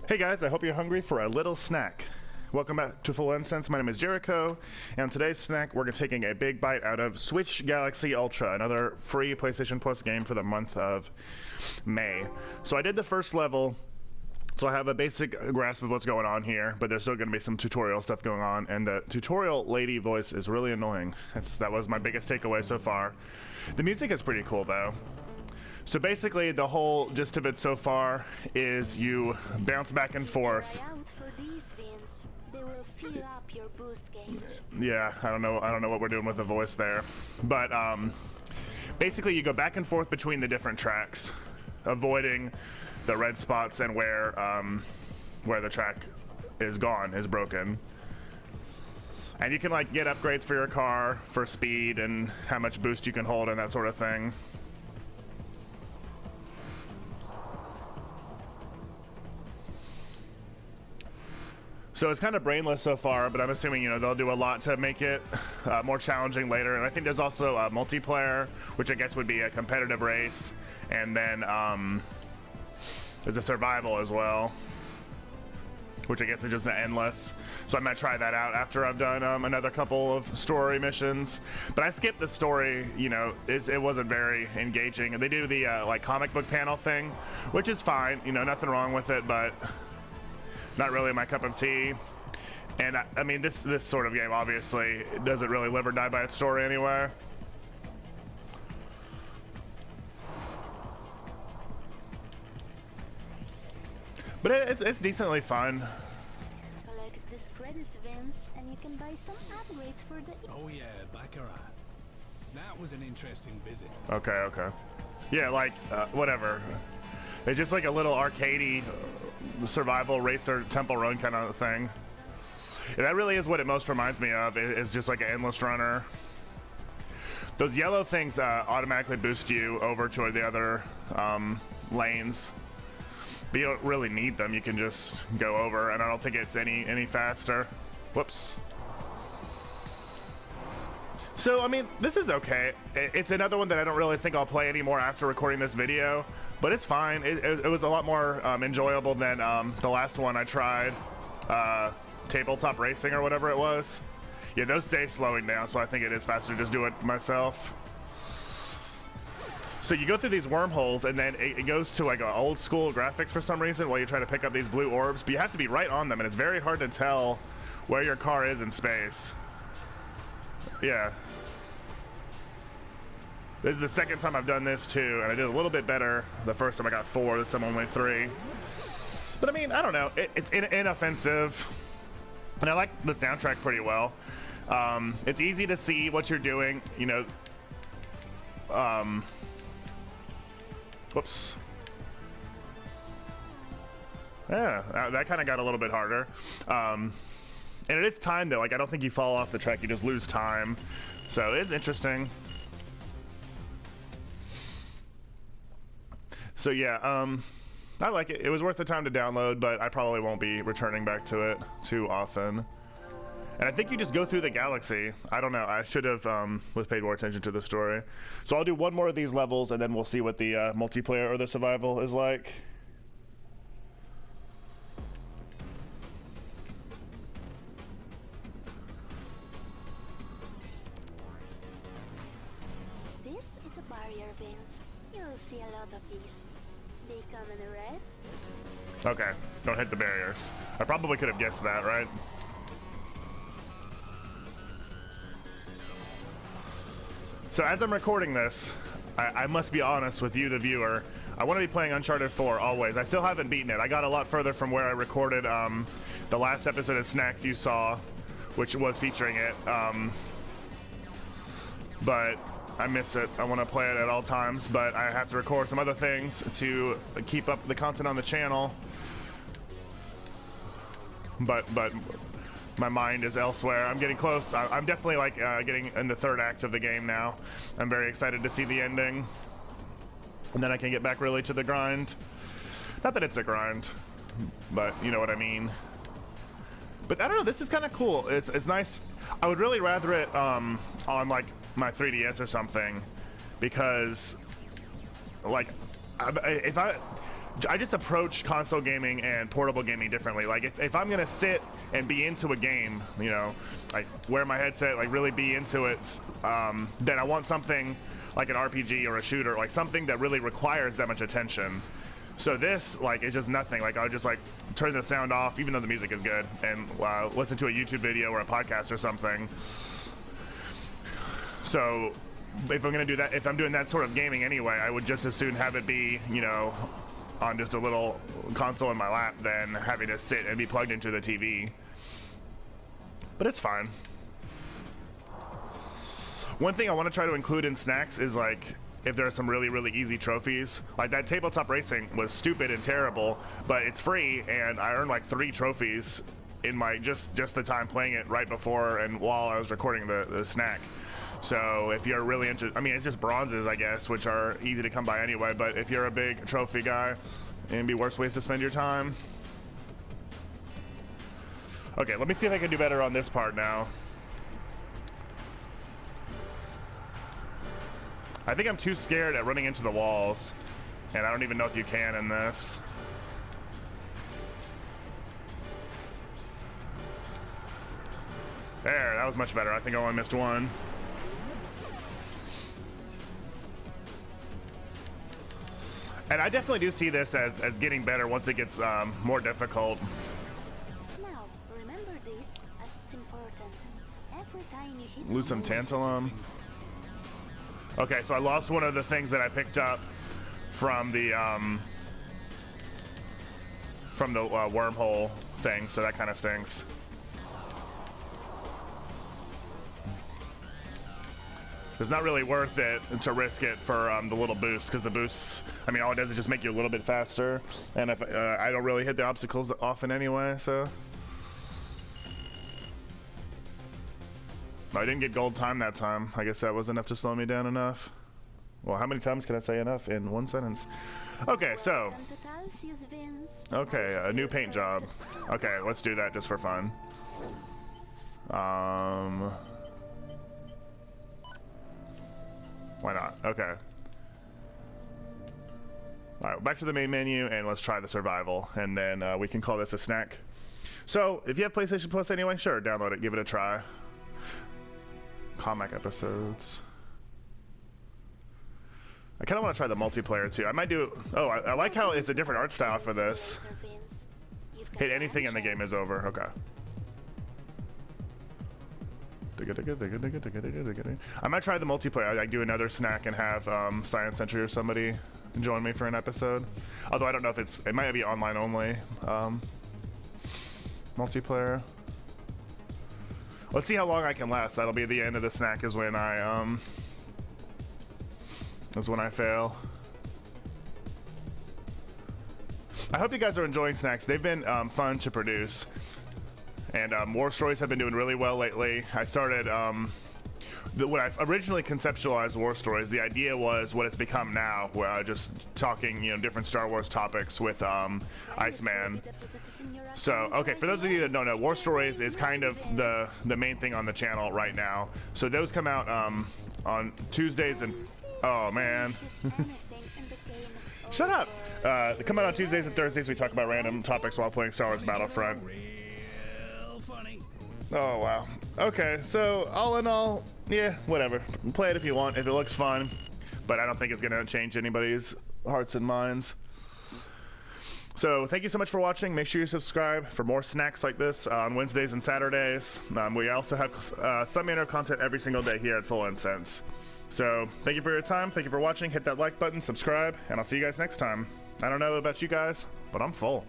Hey guys, I hope you're hungry for a little snack. Welcome back to Full Incense. My name is Jericho, and on today's snack, we're taking a big bite out of Switch Galaxy Ultra, another free PlayStation Plus game for the month of May. So I did the first level, so I have a basic grasp of what's going on here, but there's still going to be some tutorial stuff going on, and the tutorial lady voice is really annoying. That was my biggest takeaway so far. The music is pretty cool though. So basically, the whole gist of it so far is you bounce back and forth. Yeah, I don't know what we're doing with the voice there, but basically you go back and forth between the different tracks, avoiding the red spots and where the track is gone, is broken. And you can like get upgrades for your car for speed and how much boost you can hold and that sort of thing. So it's kind of brainless so far, but I'm assuming, they'll do a lot to make it more challenging later. And I think there's also a multiplayer, which I guess would be a competitive race. And then there's a survival as well, which I guess is just endless. So I might try that out after I've done another couple of story missions. But I skipped the story, it wasn't very engaging. And they do the like comic book panel thing, which is fine, nothing wrong with it, but not really my cup of tea. And I mean, this sort of game obviously doesn't really live or die by its story anyway. But it's decently fun. Collect these credits, Vince, and you can buy some upgrades for the... Oh yeah, Baccarat. That was an interesting visit. Okay. Yeah, like, whatever. It's just like a little arcadey survival racer temple run kind of thing. Yeah, that really is what it most reminds me of. It's just like an endless runner. Those yellow things automatically boost you over to the other lanes. But you don't really need them. You can just go over, and I don't think it's any faster. Whoops. So, I mean, this is okay. It's another one that I don't really think I'll play anymore after recording this video, but it's fine. It was a lot more enjoyable than the last one I tried, Tabletop Racing or whatever it was. Yeah, those stay slowing down, so I think it is faster to just do it myself. So you go through these wormholes, and then it goes to like old school graphics for some reason while you try to pick up these blue orbs, but you have to be right on them, and it's very hard to tell where your car is in space. Yeah. This is the second time I've done this too, and I did a little bit better the first time. I got 4, this time only 3. But I mean, I don't know, it's inoffensive, and I like the soundtrack pretty well. It's easy to see what you're doing, whoops. Yeah, that kind of got a little bit harder. And it is time though, like I don't think you fall off the track, you just lose time. So it is interesting. So yeah, I like it. It was worth the time to download, but I probably won't be returning back to it too often. And I think you just go through the galaxy. I don't know, I should have paid more attention to the story. So I'll do one more of these levels and then we'll see what the multiplayer or the survival is like. This is a barrier, Vince. You'll see a lot of these. They come in red. Okay, don't hit the barriers. I probably could have guessed that, right? So as I'm recording this, I must be honest with you, the viewer. I want to be playing Uncharted 4 always. I still haven't beaten it. I got a lot further from where I recorded the last episode of Snacks you saw, which was featuring it. But I miss it. I want to play it at all times, but I have to record some other things to keep up the content on the channel. But my mind is elsewhere. I'm getting close. I'm definitely like getting in the third act of the game now. I'm very excited to see the ending, and then I can get back really to the grind. Not that it's a grind, but you know what I mean. But I don't know. This is kind of cool. It's nice. I would really rather it on like my 3DS or something, because like if I I just approach console gaming and portable gaming differently. Like if I'm gonna sit and be into a game, you know, like wear my headset, like really be into it, then I want something like an RPG or a shooter, like something that really requires that much attention. So this, like, is just nothing. Like, I'll just, like, turn the sound off, even though the music is good, and listen to a YouTube video or a podcast or something. So, if I'm going to do that, if I'm doing that sort of gaming anyway, I would just as soon have it be, you know, on just a little console in my lap than having to sit and be plugged into the TV. But it's fine. One thing I want to try to include in snacks is, like, if there are some really, really easy trophies. Like that tabletop racing was stupid and terrible, but it's free, and I earned like 3 trophies in my just the time playing it right before and while I was recording the snack. So if you're really into, I mean, it's just bronzes, I guess, which are easy to come by anyway, but if you're a big trophy guy, it'd be worse ways to spend your time. Okay, let me see if I can do better on this part now. I think I'm too scared at running into the walls, and I don't even know if you can in this. There, that was much better. I think I only missed one. And I definitely do see this as getting better once it gets more difficult. Now, remember this as it's important. Every time you hit Lose some tantalum. Okay, so I lost one of the things that I picked up from the wormhole thing, so that kind of stinks. It's not really worth it to risk it for the little boosts, because the boosts, I mean, all it does is just make you a little bit faster, and if I don't really hit the obstacles often anyway, so. I didn't get gold time that time. I guess that was enough to slow me down enough. Well, how many times can I say enough in one sentence? Okay, so. Okay, a new paint job. Okay, let's do that just for fun. Why not? Okay. Alright, back to the main menu, and let's try the survival, and then we can call this a snack. So, if you have PlayStation Plus anyway, sure, download it, give it a try. Comic episodes. I kind of want to try the multiplayer too. I might do. Oh, I like how it's a different art style for this. Hit anything and the game is over. Okay. I might try the multiplayer. I do another snack and have Science Century or somebody join me for an episode. Although I don't know if it might be online only. Multiplayer. Let's see how long I can last. That'll be the end of the snack is when I fail. I hope you guys are enjoying snacks. They've been fun to produce. And War Stories have been doing really well lately. I started, when I originally conceptualized War Stories, the idea was what it's become now, where just talking, you know, different Star Wars topics with Iceman. So, okay, for those of you that don't know, War Stories is kind of the main thing on the channel right now. So those come out on Tuesdays and... Oh, man. Shut up! They come out on Tuesdays and Thursdays. We talk about random topics while playing Star Wars Battlefront. Oh, wow. Okay, so all in all, yeah, whatever. Play it if you want, if it looks fun. But I don't think it's going to change anybody's hearts and minds. So thank you so much for watching. Make sure you subscribe for more snacks like this on Wednesdays and Saturdays. We also have some manner of content every single day here at Full Incense. So thank you for your time. Thank you for watching. Hit that like button, subscribe, and I'll see you guys next time. I don't know about you guys, but I'm full.